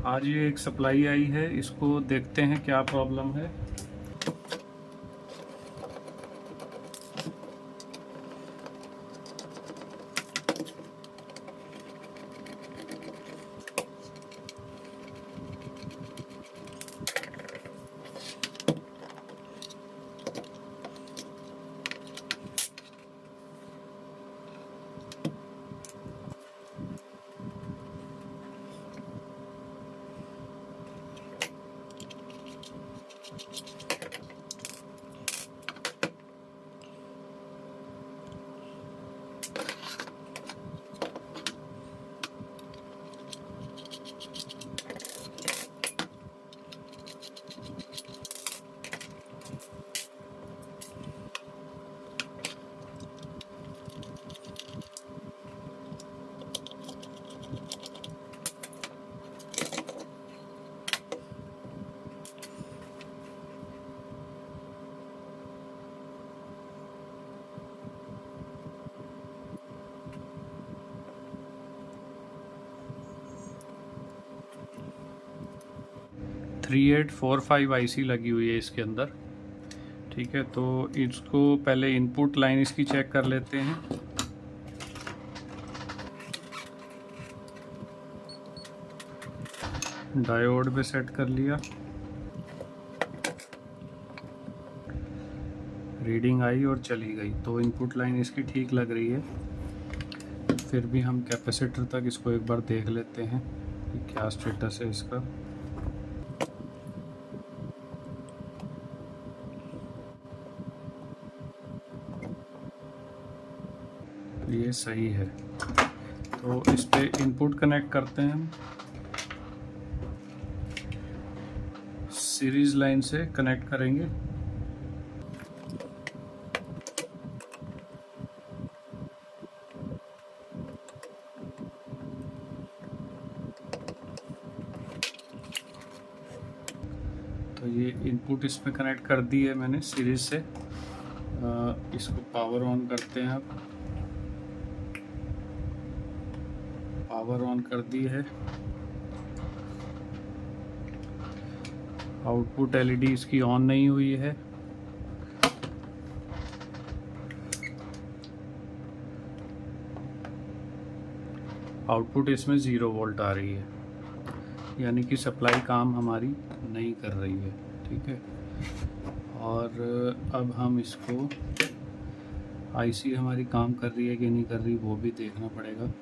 आज ये एक सप्लाई आई है, इसको देखते हैं क्या प्रॉब्लम है। थ्री 3845 IC लगी हुई है इसके अंदर। ठीक है, तो इसको पहले इनपुट लाइन इसकी चेक कर लेते हैं। डायोड पे सेट कर लिया, रीडिंग आई और चली गई, तो इनपुट लाइन इसकी ठीक लग रही है। फिर भी हम कैपेसिटर तक इसको एक बार देख लेते हैं कि क्या स्टेटस है इसका। ये सही है, तो इस पे इनपुट कनेक्ट करते हैं हम। सीरीज लाइन से कनेक्ट करेंगे। तो ये इनपुट इसमें कनेक्ट कर दी है मैंने सीरीज से। इसको पावर ऑन करते हैं। अब पावर ऑन कर दी है। आउटपुट एलईडी इसकी ऑन नहीं हुई है। आउटपुट इसमें 0 वोल्ट आ रही है, यानी कि सप्लाई काम हमारी नहीं कर रही है। ठीक है, और अब हम इसको आईसी हमारी काम कर रही है कि नहीं कर रही वो भी देखना पड़ेगा।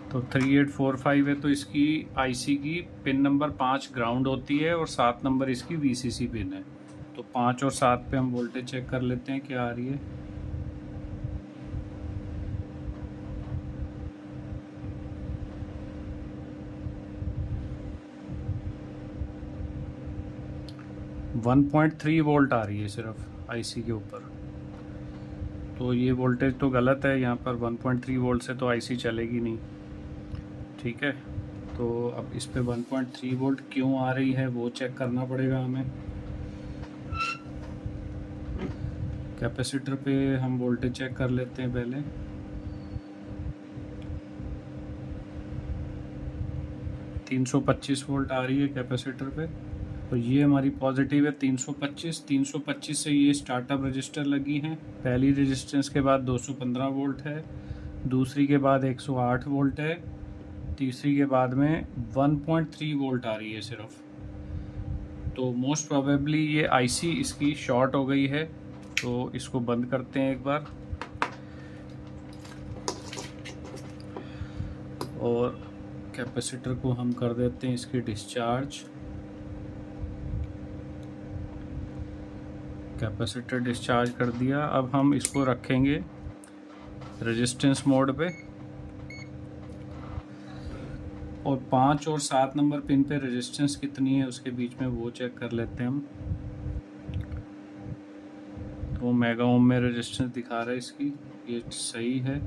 तो 3845 है, तो इसकी आईसी की पिन नंबर 5 ग्राउंड होती है और 7 नंबर इसकी वीसीसी पिन है। तो 5 और 7 पे हम वोल्टेज चेक कर लेते हैं क्या आ रही है। वन 1.3 वोल्ट आ रही है सिर्फ आईसी के ऊपर। तो ये वोल्टेज तो गलत है, यहाँ पर 1.3 वोल्ट से तो आईसी चलेगी नहीं। ठीक है, तो अब इस पे 1.3 वोल्ट क्यों आ रही है वो चेक करना पड़ेगा हमें। कैपेसिटर पे हम वोल्टेज चेक कर लेते हैं पहले। तीन 325 वोल्ट आ रही है कैपेसिटर पे, तो ये हमारी पॉजिटिव है। 325 से ये स्टार्टअप रजिस्टर लगी हैं। पहली रेजिस्टेंस के बाद 215 वोल्ट है, दूसरी के बाद 108 वोल्ट है, तीसरी के बाद में 1.3 वोल्ट आ रही है सिर्फ। तो मोस्ट प्रोबेबली ये आईसी इसकी शॉर्ट हो गई है, तो इसको बंद करते हैं एक बार। और कैपेसिटर को हम कर देते हैं इसकी डिस्चार्ज। कैपेसिटर डिस्चार्ज कर दिया। अब हम इसको रखेंगे रेजिस्टेंस मोड पे और 5 और 7 नंबर पिन पे रेजिस्टेंस कितनी है उसके बीच में वो चेक कर लेते हैं हम। तो मेगा ओम में रेजिस्टेंस दिखा रहा है इसकी, ये सही है।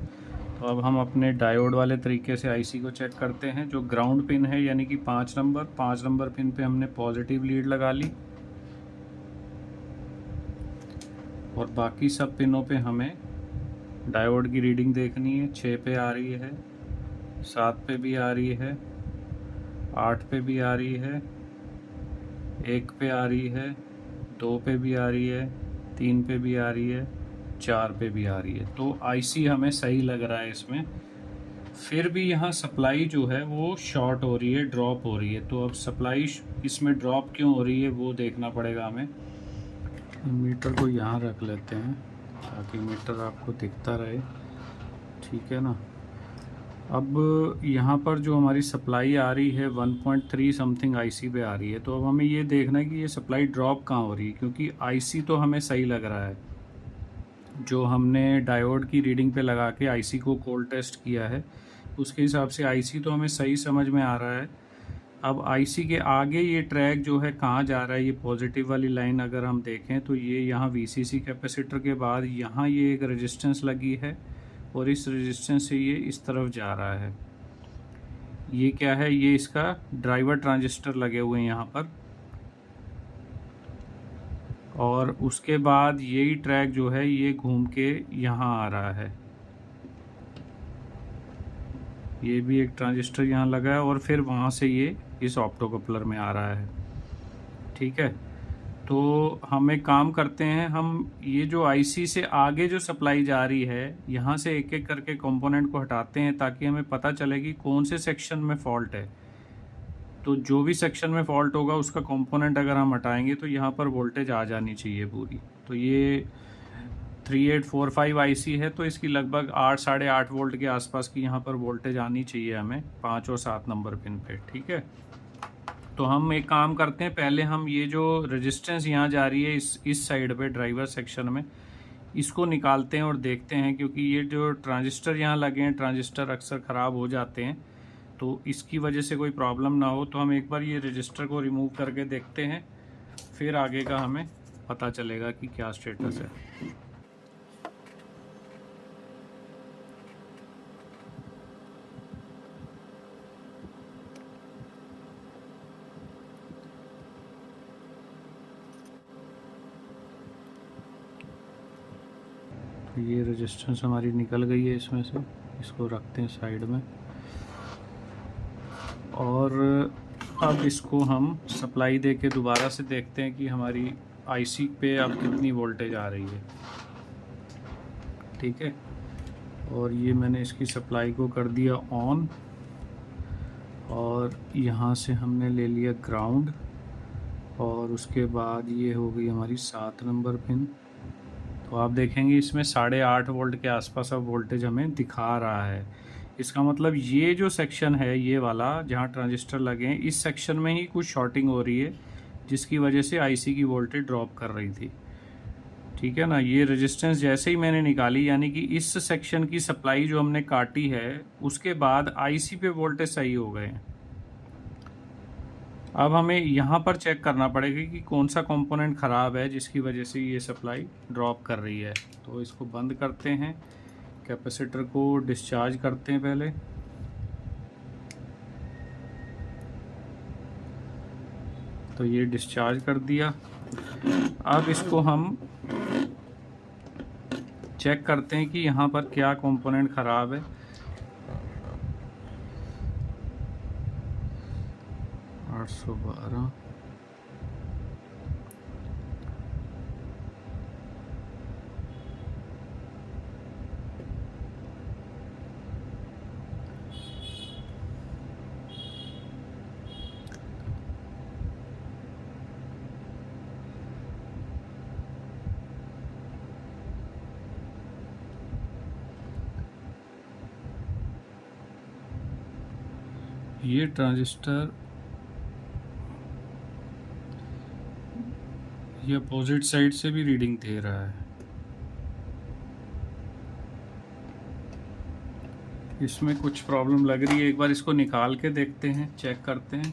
तो अब हम अपने डायोड वाले तरीके से आईसी को चेक करते हैं। जो ग्राउंड पिन है यानी कि 5 नंबर पिन पे हमने पॉजिटिव लीड लगा ली और बाकी सब पिनों पे हमें डायोड की रीडिंग देखनी है। 6 पे आ रही है, 7 पे भी आ रही है, 8 पे भी आ रही है, 1 पे आ रही है, 2 पे भी आ रही है, 3 पे भी आ रही है, 4 पे भी आ रही है। तो आईसी हमें सही लग रहा है इसमें। फिर भी यहाँ सप्लाई जो है वो शॉर्ट हो रही है, ड्रॉप हो रही है। तो अब सप्लाई इसमें ड्रॉप क्यों हो रही है वो देखना पड़ेगा हमें। मीटर को यहाँ रख लेते हैं ताकि मीटर आपको दिखता रहे, ठीक है ना। अब यहाँ पर जो हमारी सप्लाई आ रही है 1.3 समथिंग आईसी पे आ रही है। तो अब हमें ये देखना है कि ये सप्लाई ड्रॉप कहाँ हो रही है, क्योंकि आईसी तो हमें सही लग रहा है। जो हमने डायोड की रीडिंग पे लगा के आईसी को कोल्ड टेस्ट किया है उसके हिसाब से आईसी तो हमें सही समझ में आ रहा है। अब आईसी के आगे ये ट्रैक जो है कहाँ जा रहा है, ये पॉजिटिव वाली लाइन अगर हम देखें तो ये यहाँ वीसीसी कैपेसिटर के बाद यहाँ ये एक रेजिस्टेंस लगी है और इस रेजिस्टेंस से ये इस तरफ जा रहा है। ये क्या है, ये इसका ड्राइवर ट्रांजिस्टर लगे हुए हैं यहाँ पर, और उसके बाद यही ट्रैक जो है ये घूम के यहाँ आ रहा है। ये भी एक ट्रांजिस्टर यहाँ लगा है और फिर वहाँ से ये इस ऑप्टोकपलर में आ रहा है, ठीक है। तो हम एक काम करते हैं, हम ये जो आईसी से आगे जो सप्लाई जा रही है यहाँ से एक एक करके कंपोनेंट को हटाते हैं ताकि हमें पता चले कि कौन से सेक्शन में फॉल्ट है। तो जो भी सेक्शन में फॉल्ट होगा उसका कंपोनेंट अगर हम हटाएंगे तो यहाँ पर वोल्टेज आ जानी चाहिए पूरी। तो ये 3845 आईसी है तो इसकी लगभग 8-8.5 वोल्ट के आसपास की यहाँ पर वोल्टेज आनी चाहिए हमें 5 और 7 नंबर पिन पे, ठीक है। तो हम एक काम करते हैं, पहले हम ये जो रेजिस्टेंस यहाँ जा रही है इस साइड पे ड्राइवर सेक्शन में, इसको निकालते हैं और देखते हैं, क्योंकि ये जो ट्रांजिस्टर यहाँ लगे हैं ट्रांजिस्टर अक्सर ख़राब हो जाते हैं। तो इसकी वजह से कोई प्रॉब्लम ना हो तो हम एक बार ये रजिस्टर को रिमूव करके देखते हैं, फिर आगे का हमें पता चलेगा कि क्या स्टेटस है। ये रेजिस्टेंस हमारी निकल गई है इसमें से, इसको रखते हैं साइड में। और अब इसको हम सप्लाई दे के दोबारा से देखते हैं कि हमारी आईसी पे अब कितनी वोल्टेज आ रही है, ठीक है। और ये मैंने इसकी सप्लाई को कर दिया ऑन और यहाँ से हमने ले लिया ग्राउंड और उसके बाद ये हो गई हमारी 7 नंबर पिन। तो आप देखेंगे इसमें 8.5 वोल्ट के आसपास अब वोल्टेज हमें दिखा रहा है। इसका मतलब ये जो सेक्शन है ये वाला जहाँ ट्रांजिस्टर लगे हैं इस सेक्शन में ही कुछ शॉर्टिंग हो रही है जिसकी वजह से आईसी की वोल्टेज ड्रॉप कर रही थी, ठीक है ना। ये रेजिस्टेंस जैसे ही मैंने निकाली, यानी कि इस सेक्शन की सप्लाई जो हमने काटी है उसके बाद आईसी पे वोल्टेज सही हो गए हैं। अब हमें यहाँ पर चेक करना पड़ेगा कि कौन सा कंपोनेंट ख़राब है जिसकी वजह से ये सप्लाई ड्रॉप कर रही है। तो इसको बंद करते हैं, कैपेसिटर को डिस्चार्ज करते हैं पहले। तो ये डिस्चार्ज कर दिया। अब इसको हम चेक करते हैं कि यहाँ पर क्या कंपोनेंट ख़राब है। 812 ये ट्रांजिस्टर ये अपोजिट साइड से भी रीडिंग दे रहा है। इसमें कुछ प्रॉब्लम लग रही है, एक बार इसको निकाल के देखते हैं, चेक करते हैं।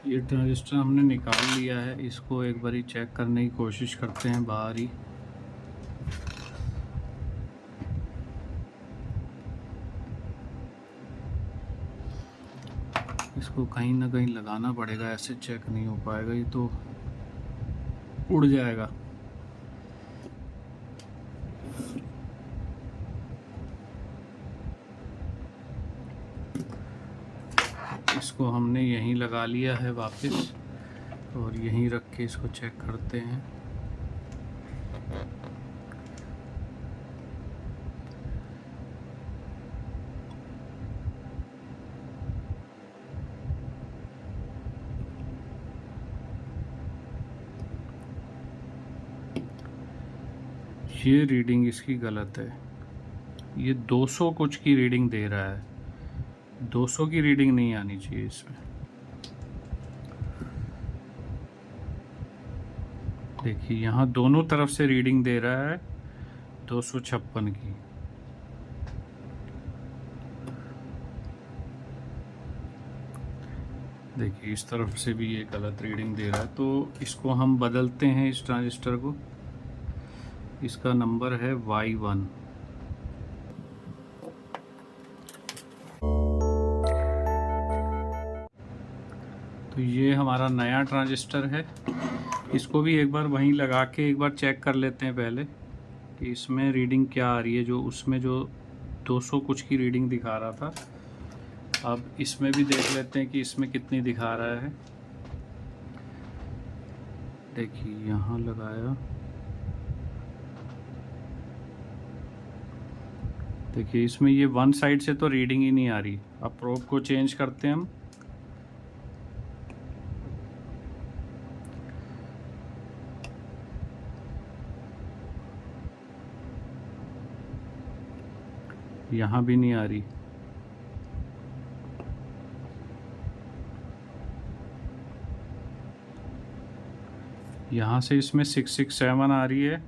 ये ट्रांजिस्टर हमने निकाल लिया है, इसको एक बारी चेक करने की कोशिश करते हैं बाहर ही। इसको कहीं ना कहीं लगाना पड़ेगा, ऐसे चेक नहीं हो पाएगा, ये तो उड़ जाएगा। इसको हमने यहीं लगा लिया है वापस, और यहीं रख के इसको चेक करते हैं। ये रीडिंग इसकी गलत है, ये 200 कुछ की रीडिंग दे रहा है, 200 की रीडिंग नहीं आनी चाहिए इसमें। देखिए यहाँ दोनों तरफ से रीडिंग दे रहा है 256 की। देखिए इस तरफ से भी ये गलत रीडिंग दे रहा है, तो इसको हम बदलते हैं इस ट्रांजिस्टर को। इसका नंबर है Y1। तो ये हमारा नया ट्रांजिस्टर है, इसको भी एक बार वहीं लगा के एक बार चेक कर लेते हैं पहले कि इसमें रीडिंग क्या आ रही है। जो उसमें जो 200 कुछ की रीडिंग दिखा रहा था, अब इसमें भी देख लेते हैं कि इसमें कितनी दिखा रहा है। देखिए यहाँ लगाया, देखिए इसमें ये वन साइड से तो रीडिंग ही नहीं आ रही। अब प्रोब को चेंज करते हैं हम। यहाँ भी नहीं आ रही। यहाँ से इसमें 667 आ रही है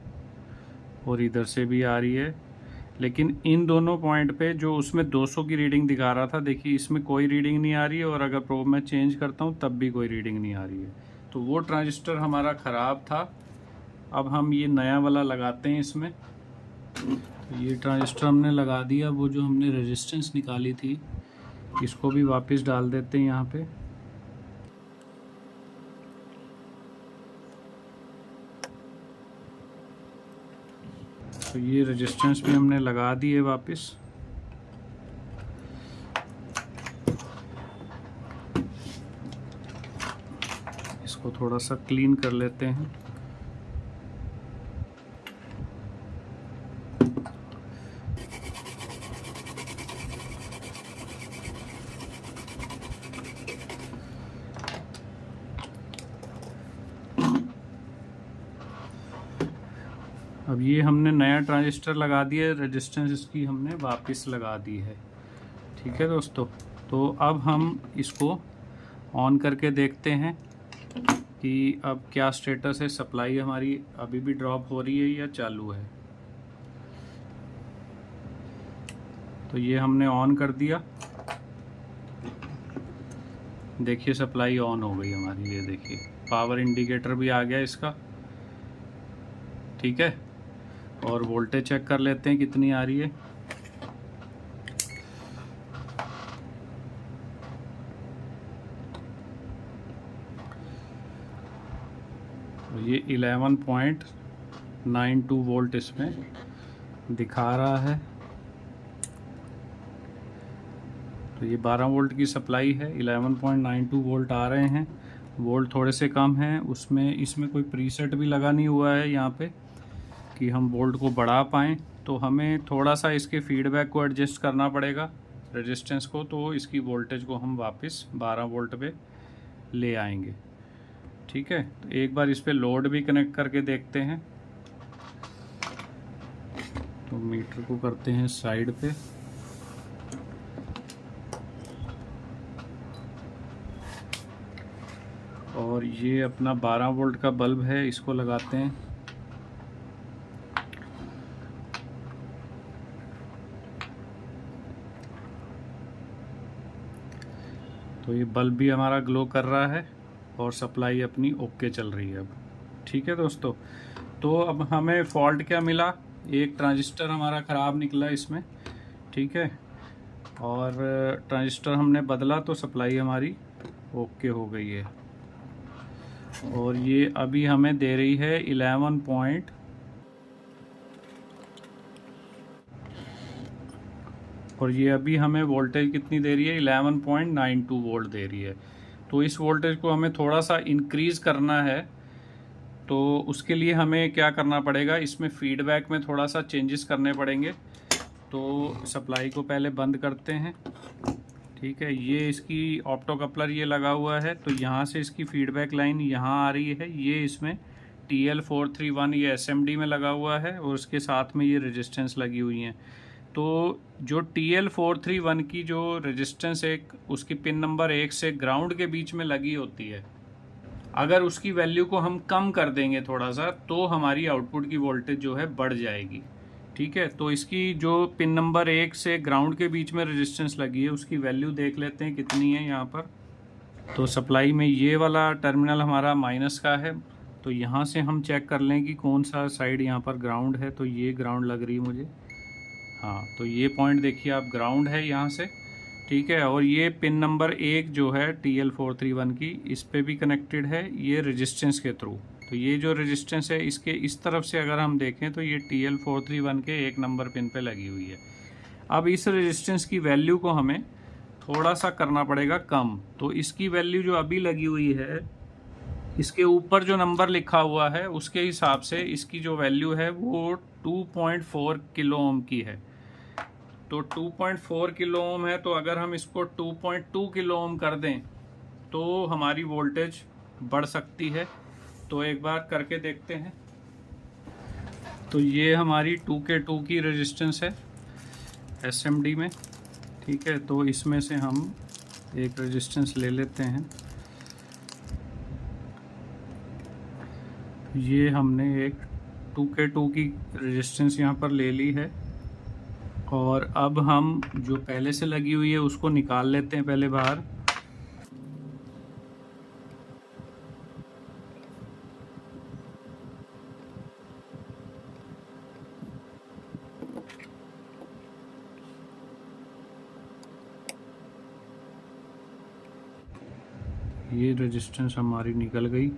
और इधर से भी आ रही है, लेकिन इन दोनों पॉइंट पे जो उसमें 200 की रीडिंग दिखा रहा था, देखिए इसमें कोई रीडिंग नहीं आ रही है, और अगर प्रोब में चेंज करता हूँ तब भी कोई रीडिंग नहीं आ रही है। तो वो ट्रांजिस्टर हमारा ख़राब था। अब हम ये नया वाला लगाते हैं इसमें। ये ट्रांजिस्टर हमने लगा दिया, वो जो हमने रेजिस्टेंस निकाली थी इसको भी वापस डाल देते हैं यहाँ पे। तो ये रेजिस्टेंस भी हमने लगा दी है वापस। इसको थोड़ा सा क्लीन कर लेते हैं। अब ये हमने नया ट्रांजिस्टर लगा दिया, रेजिस्टेंस इसकी हमने वापस लगा दी है। ठीक है दोस्तों, तो अब हम इसको ऑन करके देखते हैं कि अब क्या स्टेटस है। सप्लाई हमारी अभी भी ड्रॉप हो रही है या चालू है। तो ये हमने ऑन कर दिया, देखिए सप्लाई ऑन हो गई हमारी। ये देखिए पावर इंडिकेटर भी आ गया इसका। ठीक है, और वोल्टेज चेक कर लेते हैं कितनी आ रही है। ये 11.92 वोल्ट इसमें दिखा रहा है। तो ये 12 वोल्ट की सप्लाई है, 11.92 वोल्ट आ रहे हैं। वोल्ट थोड़े से कम हैं उसमें। इसमें कोई प्रीसेट भी लगा नहीं हुआ है यहाँ पे कि हम वोल्ट को बढ़ा पाएँ। तो हमें थोड़ा सा इसके फीडबैक को एडजस्ट करना पड़ेगा, रेजिस्टेंस को। तो इसकी वोल्टेज को हम वापस 12 वोल्ट पे ले आएंगे। ठीक है, तो एक बार इस पे लोड भी कनेक्ट करके देखते हैं। तो मीटर को करते हैं साइड पे। और ये अपना 12 वोल्ट का बल्ब है, इसको लगाते हैं। तो ये बल्ब भी हमारा ग्लो कर रहा है। और सप्लाई अपनी ओके चल रही है अब। ठीक है दोस्तों, तो अब हमें फॉल्ट क्या मिला, एक ट्रांजिस्टर हमारा ख़राब निकला इसमें। ठीक है, और ट्रांजिस्टर हमने बदला तो सप्लाई हमारी ओके हो गई है। और ये अभी हमें दे रही है 11 पॉइंट, और ये अभी हमें वोल्टेज कितनी दे रही है, 11.92 वोल्ट दे रही है। तो इस वोल्टेज को हमें थोड़ा सा इंक्रीज़ करना है, तो उसके लिए हमें क्या करना पड़ेगा, इसमें फीडबैक में थोड़ा सा चेंजेस करने पड़ेंगे। तो सप्लाई को पहले बंद करते हैं। ठीक है, ये इसकी ऑप्टो कपलर ये लगा हुआ है, तो यहाँ से इसकी फीडबैक लाइन यहाँ आ रही है, ये इसमें TL431 ये SMD में लगा हुआ है, और उसके साथ में ये रेजिस्टेंस लगी हुई हैं। तो जो TL431 की जो रेजिस्टेंस एक उसकी पिन नंबर 1 से ग्राउंड के बीच में लगी होती है, अगर उसकी वैल्यू को हम कम कर देंगे थोड़ा सा, तो हमारी आउटपुट की वोल्टेज जो है बढ़ जाएगी। ठीक है, तो इसकी जो पिन नंबर 1 से ग्राउंड के बीच में रेजिस्टेंस लगी है, उसकी वैल्यू देख लेते हैं कितनी है यहाँ पर। तो सप्लाई में ये वाला टर्मिनल हमारा माइनस का है, तो यहाँ से हम चेक कर लें कि कौन सा साइड यहाँ पर ग्राउंड है। तो ये ग्राउंड लग रही है मुझे, हाँ, तो ये पॉइंट देखिए आप, ग्राउंड है यहाँ से। ठीक है, और ये पिन नंबर 1 जो है TL431 की, इस पे भी कनेक्टेड है ये रेजिस्टेंस के थ्रू। तो ये जो रेजिस्टेंस है इसके इस तरफ से अगर हम देखें तो ये TL431 के 1 नंबर पिन पे लगी हुई है। अब इस रेजिस्टेंस की वैल्यू को हमें थोड़ा सा करना पड़ेगा कम। तो इसकी वैल्यू जो अभी लगी हुई है, इसके ऊपर जो नंबर लिखा हुआ है उसके हिसाब से इसकी जो वैल्यू है वो 2.4 किलो ओम की है। तो 2.4 किलो ओम है, तो अगर हम इसको 2.2 किलो ओम कर दें तो हमारी वोल्टेज बढ़ सकती है। तो एक बार करके देखते हैं। तो ये हमारी 2K2 की रेजिस्टेंस है SMD में। ठीक है, तो इसमें से हम एक रेजिस्टेंस ले लेते हैं। ये हमने एक 2K2 की रेजिस्टेंस यहाँ पर ले ली है, और अब हम जो पहले से लगी हुई है उसको निकाल लेते हैं पहले बाहर। ये रेजिस्टेंस हमारी निकल गई।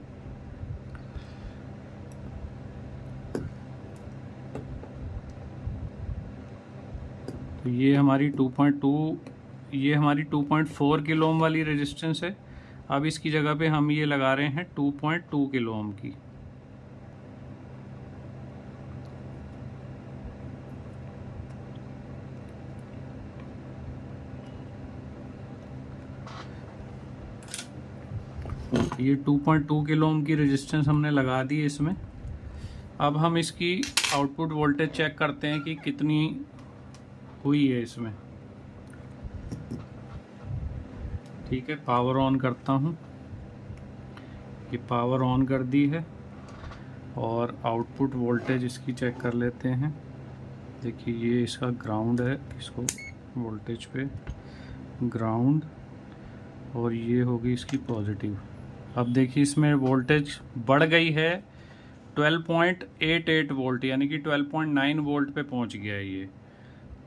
तो ये हमारी 2.4 किलो ओम वाली रेजिस्टेंस है। अब इसकी जगह पे हम ये लगा रहे हैं 2.2 किलो ओम की। ये 2.2 किलो ओम की रेजिस्टेंस हमने लगा दी है इसमें। अब हम इसकी आउटपुट वोल्टेज चेक करते हैं कि कितनी हुई है इसमें। ठीक है, पावर ऑन करता हूँ। ये पावर ऑन कर दी है, और आउटपुट वोल्टेज इसकी चेक कर लेते हैं। देखिए ये इसका ग्राउंड है, इसको वोल्टेज पे ग्राउंड, और ये होगी इसकी पॉजिटिव। अब देखिए इसमें वोल्टेज बढ़ गई है 12.88 वोल्ट, यानी कि 12.9 वोल्ट पे पहुंच गया है ये।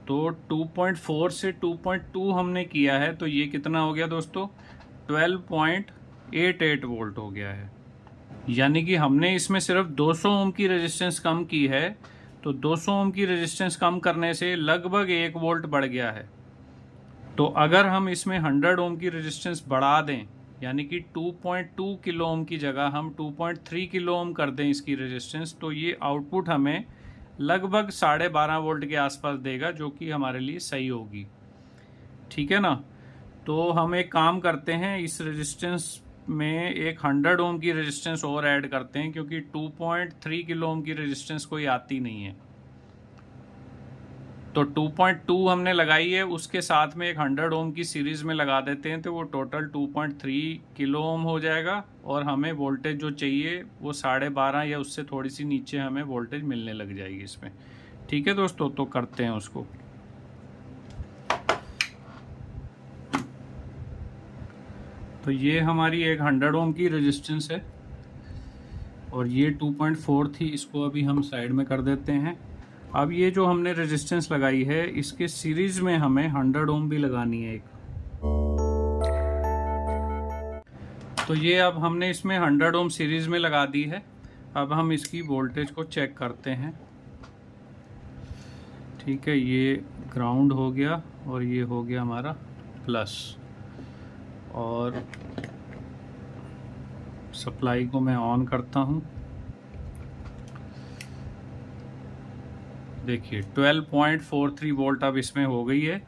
तो 2.4 से 2.2 हमने किया है, तो ये कितना हो गया दोस्तों, 12.88 वोल्ट हो गया है। यानी कि हमने इसमें सिर्फ 200 ओम की रेजिस्टेंस कम की है। तो 200 ओम की रेजिस्टेंस कम करने से लगभग 1 वोल्ट बढ़ गया है। तो अगर हम इसमें 100 ओम की रेजिस्टेंस बढ़ा दें, यानी कि 2.2 किलो ओम की जगह हम 2.3 किलो ओम कर दें इसकी रेजिस्टेंस, तो ये आउटपुट हमें लगभग 12.5 वोल्ट के आसपास देगा, जो कि हमारे लिए सही होगी। ठीक है ना। तो हम एक काम करते हैं, इस रेजिस्टेंस में एक 100 ओम की रेजिस्टेंस और ऐड करते हैं, क्योंकि 2.3 किलो ओम की रेजिस्टेंस कोई आती नहीं है। तो 2.2 हमने लगाई है, उसके साथ में एक 100 ओम की सीरीज में लगा देते हैं, तो वो टोटल 2.3 किलो ओम हो जाएगा, और हमें वोल्टेज जो चाहिए वो 12.5 या उससे थोड़ी सी नीचे हमें वोल्टेज मिलने लग जाएगी इसमें। ठीक है दोस्तों, तो करते हैं उसको। तो ये हमारी एक 100 ओम की रेजिस्टेंस है और ये 2.4 थी, इसको अभी हम साइड में कर देते हैं। अब ये जो हमने रेजिस्टेंस लगाई है इसके सीरीज में हमें 100 ओम भी लगानी है एक। तो ये अब हमने इसमें 100 ओम सीरीज में लगा दी है। अब हम इसकी वोल्टेज को चेक करते हैं। ठीक है, ये ग्राउंड हो गया और ये हो गया हमारा प्लस, और सप्लाई को मैं ऑन करता हूँ। देखिए 12.43 वोल्ट अब इसमें हो गई है।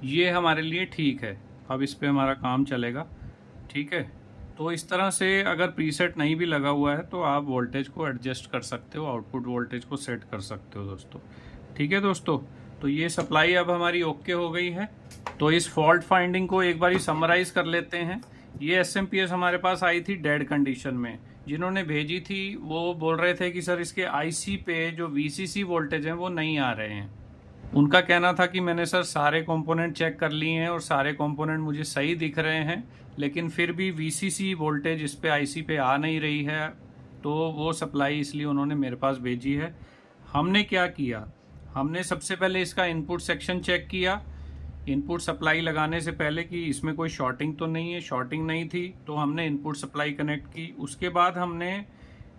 ये हमारे लिए ठीक है, अब इस पे हमारा काम चलेगा। ठीक है, तो इस तरह से अगर प्रीसेट नहीं भी लगा हुआ है तो आप वोल्टेज को एडजस्ट कर सकते हो, आउटपुट वोल्टेज को सेट कर सकते हो दोस्तों। ठीक है दोस्तों, तो ये सप्लाई अब हमारी ओके हो गई है। तो इस फॉल्ट फाइंडिंग को एक बार समराइज कर लेते हैं। ये SMPS हमारे पास आई थी डेड कंडीशन में। जिन्होंने भेजी थी वो बोल रहे थे कि सर इसके IC पे जो VCC वोल्टेज हैं वो नहीं आ रहे हैं। उनका कहना था कि मैंने सर सारे कंपोनेंट चेक कर लिए हैं और सारे कंपोनेंट मुझे सही दिख रहे हैं, लेकिन फिर भी VCC वोल्टेज इस पे IC पे आ नहीं रही है। तो वो सप्लाई इसलिए उन्होंने मेरे पास भेजी है। हमने क्या किया, हमने सबसे पहले इसका इनपुट सेक्शन चेक किया इनपुट सप्लाई लगाने से पहले कि इसमें कोई शॉर्टिंग तो नहीं है। शॉर्टिंग नहीं थी तो हमने इनपुट सप्लाई कनेक्ट की। उसके बाद हमने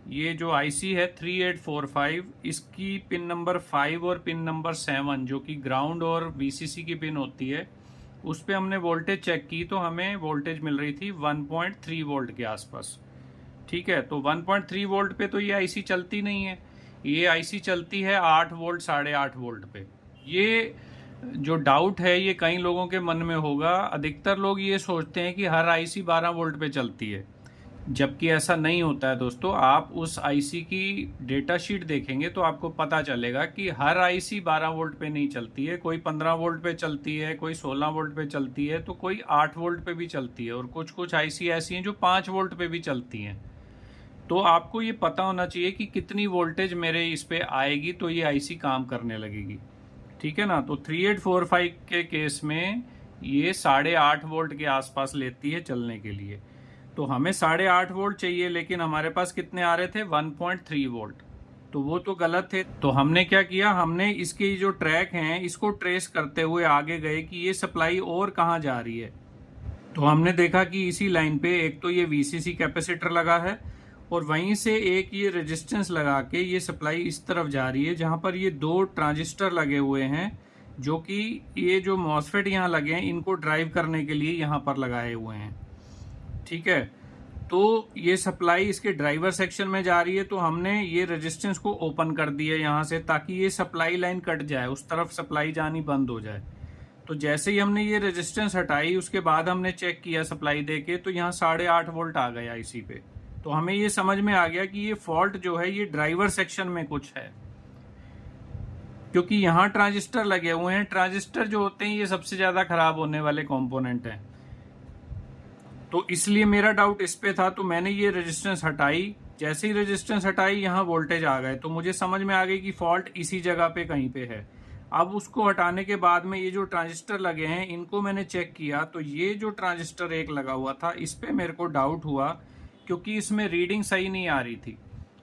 ये जो IC है 3845, इसकी पिन नंबर 5 और पिन नंबर 7 जो कि ग्राउंड और VCC की पिन होती है, उस पर हमने वोल्टेज चेक की तो हमें वोल्टेज मिल रही थी 1.3 वोल्ट के आसपास। ठीक है, तो 1.3 वोल्ट पे तो ये IC चलती नहीं है, ये IC चलती है 8 वोल्ट 8.5 वोल्ट पे। ये जो डाउट है ये कई लोगों के मन में होगा। अधिकतर लोग ये सोचते हैं कि हर IC 12 वोल्ट पे चलती है, जबकि ऐसा नहीं होता है दोस्तों। आप उस IC की डेटा शीट देखेंगे तो आपको पता चलेगा कि हर IC 12 वोल्ट पे नहीं चलती है। कोई 15 वोल्ट पे चलती है, कोई 16 वोल्ट पे चलती है, तो कोई 8 वोल्ट पे भी चलती है, और कुछ कुछ IC ऐसी हैं जो 5 वोल्ट पे भी चलती हैं। तो आपको ये पता होना चाहिए कि कितनी वोल्टेज मेरे इस पे आएगी तो ये IC काम करने लगेगी। ठीक है ना, तो 3845 के केस में ये 8.5 वोल्ट के आसपास लेती है चलने के लिए। तो हमें 8.5 वोल्ट चाहिए, लेकिन हमारे पास कितने आ रहे थे 1.3 वोल्ट, तो वो तो गलत थे। तो हमने क्या किया, हमने इसके जो ट्रैक हैं इसको ट्रेस करते हुए आगे गए कि ये सप्लाई और कहाँ जा रही है। तो हमने देखा कि इसी लाइन पे एक तो ये VCC कैपेसिटर लगा है और वहीं से एक ये रेजिस्टेंस लगा के ये सप्लाई इस तरफ जा रही है, जहां पर ये 2 ट्रांजिस्टर लगे हुए हैं जो कि ये जो मॉसफेट यहाँ लगे हैं इनको ड्राइव करने के लिए यहाँ पर लगाए हुए हैं। ठीक है, तो ये सप्लाई इसके ड्राइवर सेक्शन में जा रही है, तो हमने ये रेजिस्टेंस को ओपन कर दिया यहाँ से ताकि ये सप्लाई लाइन कट जाए, उस तरफ सप्लाई जानी बंद हो जाए। तो जैसे ही हमने ये रेजिस्टेंस हटाई उसके बाद हमने चेक किया सप्लाई देके, तो यहाँ 8.5 वोल्ट आ गया IC पे। तो हमें ये समझ में आ गया कि ये फॉल्ट जो है ये ड्राइवर सेक्शन में कुछ है, क्योंकि यहाँ ट्रांजिस्टर लगे हुए हैं। ट्रांजिस्टर जो होते हैं ये सबसे ज्यादा खराब होने वाले कंपोनेंट हैं, तो इसलिए मेरा डाउट इस पे था। तो मैंने ये रेजिस्टेंस हटाई, जैसे ही रेजिस्टेंस हटाई यहाँ वोल्टेज आ गए, तो मुझे समझ में आ गई कि फॉल्ट इसी जगह पे कहीं पे है। अब उसको हटाने के बाद में ये जो ट्रांजिस्टर लगे हैं इनको मैंने चेक किया, तो ये जो ट्रांजिस्टर एक लगा हुआ था इस पे मेरे को डाउट हुआ, क्योंकि इसमें रीडिंग सही नहीं आ रही थी।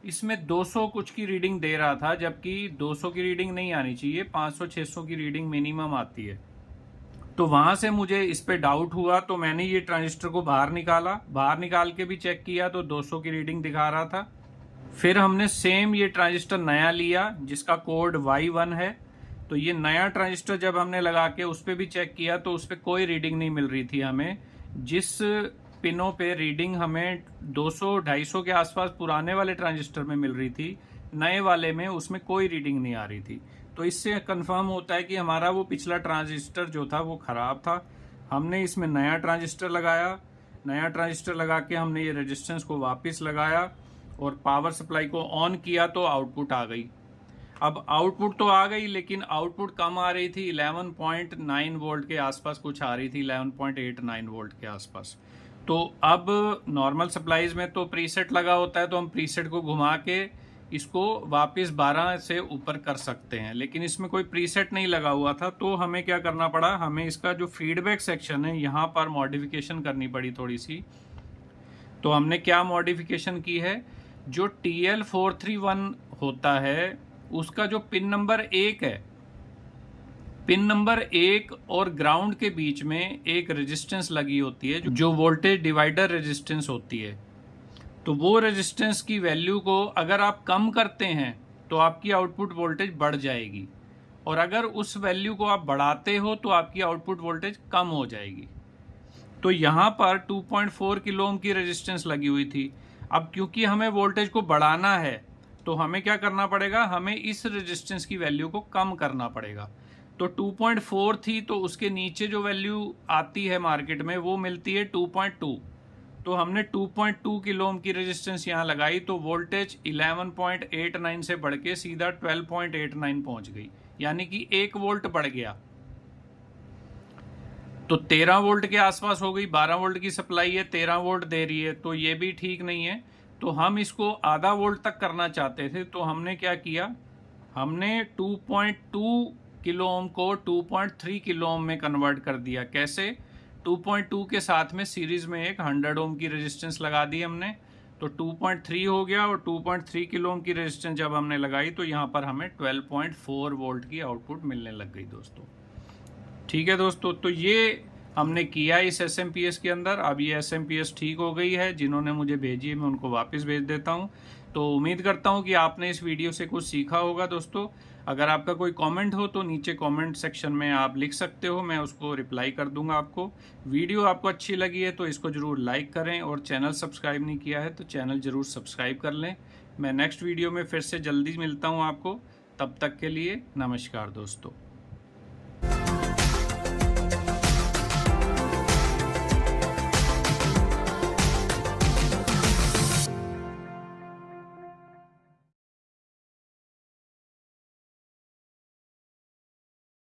इसमें 200 कुछ की रीडिंग दे रहा था, जबकि 200 की रीडिंग नहीं आनी चाहिए, 500-600 की रीडिंग मिनिमम आती है। तो वहां से मुझे इस पे डाउट हुआ, तो मैंने ये ट्रांजिस्टर को बाहर निकाला, बाहर निकाल के भी चेक किया तो 200 की रीडिंग दिखा रहा था। फिर हमने सेम ये ट्रांजिस्टर नया लिया जिसका कोड Y1 है। तो ये नया ट्रांजिस्टर जब हमने लगा के उस पर भी चेक किया तो उस पर कोई रीडिंग नहीं मिल रही थी हमें। जिस पिनों पे रीडिंग हमें 200-250 के आसपास पुराने वाले ट्रांजिस्टर में मिल रही थी, नए वाले में उसमें कोई रीडिंग नहीं आ रही थी। तो इससे कंफर्म होता है कि हमारा वो पिछला ट्रांजिस्टर जो था वो खराब था। हमने इसमें नया ट्रांजिस्टर लगाया, नया ट्रांजिस्टर लगा के हमने ये रेजिस्टेंस को वापस लगाया और पावर सप्लाई को ऑन किया तो आउटपुट आ गई। अब आउटपुट तो आ गई, लेकिन आउटपुट कम आ रही थी, 11.9 वोल्ट के आसपास कुछ आ रही थी, 11.89 वोल्ट के आसपास। तो अब नॉर्मल सप्लाईज में तो प्रीसेट लगा होता है, तो हम प्रीसेट को घुमा के इसको वापस 12 से ऊपर कर सकते हैं, लेकिन इसमें कोई प्रीसेट नहीं लगा हुआ था। तो हमें क्या करना पड़ा, हमें इसका जो फीडबैक सेक्शन है यहाँ पर मॉडिफिकेशन करनी पड़ी थोड़ी सी। तो हमने क्या मॉडिफिकेशन की है, जो TL431 होता है उसका जो पिन नंबर 1 है, पिन नंबर 1 और ग्राउंड के बीच में एक रेजिस्टेंस लगी होती है जो वोल्टेज डिवाइडर रेजिस्टेंस होती है। तो वो रेजिस्टेंस की वैल्यू को अगर आप कम करते हैं तो आपकी आउटपुट वोल्टेज बढ़ जाएगी, और अगर उस वैल्यू को आप बढ़ाते हो तो आपकी आउटपुट वोल्टेज कम हो जाएगी। तो यहाँ पर 2.4 किलो ओम की रेजिस्टेंस लगी हुई थी। अब क्योंकि हमें वोल्टेज को बढ़ाना है तो हमें क्या करना पड़ेगा, हमें इस रेजिस्टेंस की वैल्यू को कम करना पड़ेगा। तो 2.4 थी, तो उसके नीचे जो वैल्यू आती है मार्केट में वो मिलती है 2.2। तो हमने 2.2 किलो ओम की रेजिस्टेंस यहाँ लगाई, तो वोल्टेज 11.89 से बढ़ के सीधा 12.89 पहुंच गई, यानी कि 1 वोल्ट बढ़ गया। तो 13 वोल्ट के आसपास हो गई। 12 वोल्ट की सप्लाई है, 13 वोल्ट दे रही है, तो ये भी ठीक नहीं है। तो हम इसको आधा वोल्ट तक करना चाहते थे। तो हमने क्या किया, हमने 2.2 किलो ओम को 2.3 किलो ओम में कन्वर्ट कर दिया। कैसे, 2.2 के साथ में सीरीज में एक 100 ओम की रेजिस्टेंस लगा दी हमने, तो 2.3 हो गया। और 2.3 किलो ओम की रेजिस्टेंस जब हमने लगाई तो यहाँ पर हमें 12.4 वोल्ट की आउटपुट मिलने लग गई दोस्तों। ठीक है दोस्तों, तो ये हमने किया इस SMPS के अंदर। अब ये SMPS ठीक हो गई है, जिन्होंने मुझे भेजी है मैं उनको वापस भेज देता हूँ। तो उम्मीद करता हूँ कि आपने इस वीडियो से कुछ सीखा होगा दोस्तों। अगर आपका कोई कमेंट हो तो नीचे कमेंट सेक्शन में आप लिख सकते हो, मैं उसको रिप्लाई कर दूंगा आपको। वीडियो आपको अच्छी लगी है तो इसको ज़रूर लाइक करें, और चैनल सब्सक्राइब नहीं किया है तो चैनल ज़रूर सब्सक्राइब कर लें। मैं नेक्स्ट वीडियो में फिर से जल्दी मिलता हूँ आपको, तब तक के लिए नमस्कार दोस्तों।